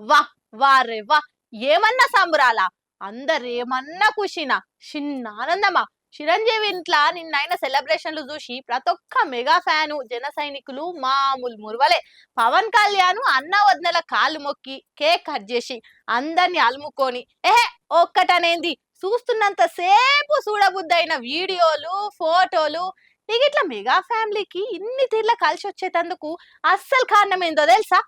వా వారే వా ఏమన్నా సంబరాలా అందరేమన్నా ఖుషినా చిన్న ఆనందమా చిరంజీవి ఇంట్లో నిన్నైన సెలబ్రేషన్లు చూసి ప్రతి ఒక్క మెగా ఫ్యాను జన సైనికులు మామూలు మురవలే పవన్ కళ్యాణ్ అన్న వదినల కాళ్ళు మొక్కి కేక్ కట్ చేసి అందరిని అలుముకొని ఒక్కటనేంది చూస్తున్నంత సేపు చూడబుద్దైన వీడియోలు ఫోటోలు ఇక ఇట్లా మెగా ఫ్యామిలీకి ఇన్ని తీర్ల కలిసి వచ్చేటందుకు అస్సలు కారణం ఏందో తెలుసా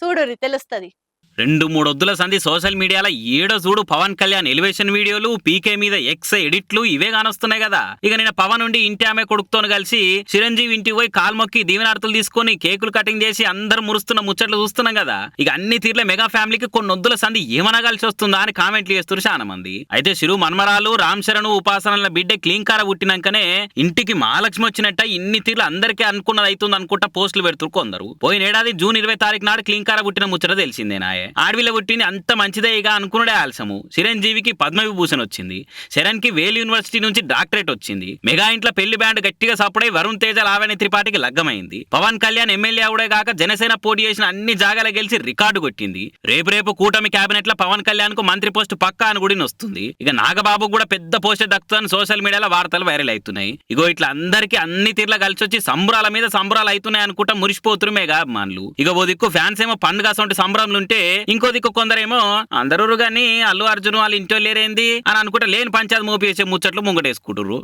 చూడురి తెలుస్తుంది 2-3 వద్దుల సంధి సోషల్ మీడియాలో ఏడో చూడు పవన్ కళ్యాణ్ ఎలివేషన్ వీడియోలు పీకే మీద ఎక్స్ ఎడిట్లు ఇవే కానొస్తున్నాయి కదా. ఇక నేను పవన్ నుండి ఇంటి ఆమె కొడుకుతోని కలిసి చిరంజీవి ఇంటికి పోయి కాల్మొక్కి దీవెనార్తులు తీసుకొని కేకులు కటింగ్ చేసి అందరు మురుస్తున్న ముచ్చట్లు చూస్తున్నాం కదా. ఇక అన్ని తీర్ల మెగా ఫ్యామిలీకి కొన్ని వద్దుల సంధి ఏమన్నా కలిసి వస్తుందా అని కామెంట్లు చేస్తున్నారు చాలా మంది. అయితే చిరు మన్మరాలు రామ్ చరణ్ ఉపాసనల బిడ్డ క్లీంకార పుట్టినాకనే ఇంటికి మహాలక్ష్మి వచ్చినట్ట ఇన్ని తీర్లు అందరికీ అనుకున్నది అవుతుంది అనుకుంటా పోస్టులు పెడుతున్నారు కొందరు. పోయిన ఏడాది జూన్ 20 తారీఖు నాడు క్లీంకార పుట్టిన ముచ్చట తెలిసిందేనాయే. ఆడవిల పుట్టింది అంత మంచిదే ఇక అనుకున్నాడే ఆలసము. చిరంజీవికి పద్మవిభూషణ్ వచ్చింది, శరణ్ కి వేల్ యూనివర్సిటీ నుంచి డాక్టరేట్ వచ్చింది. మెగా ఇంట్లో పెళ్లి బ్యాండ్ గట్టిగా సప్పుడై వరుణ్ తేజ లావణ్య త్రిపాఠికి లగ్గమైంది. పవన్ కళ్యాణ్ ఎమ్మెల్యే అవుడే కాక జనసేన పోటీ చేసిన అన్ని జాగాల గెలిచి రికార్డు కొట్టింది. రేపు కూటమి కేబినెట్ లో పవన్ కళ్యాణ్ కు మంత్రి పోస్ట్ పక్కా అని కూడా వస్తుంది. ఇక నాగబాబు కూడా పెద్ద పోస్ట్ దక్కుతుందని సోషల్ మీడియాలో వార్తలు వైరల్ అవుతున్నాయి. ఇగో ఇట్లా అందరికి అన్ని తీర్ల కలిసి వచ్చి సంబరాల మీద సంబరాలు అవుతున్నాయి అనుకుంటా మురిసిపోతున్నారు మెగా అభిమానులు. ఇక ఓ దిక్కు ఫ్యాన్స్ ఏమో పండుగ సొంటి సంబరంలు ఉంటే ఇంకో దిక్కు కొందరేమో అందరూ గాని అల్లు అర్జున్ వాళ్ళు ఇంట్లో లేరేంది అని అనుకుంటే లేని పంచాయతీ మోపి వేసే ముచ్చట్లు ముంగటేసుకుంటారు.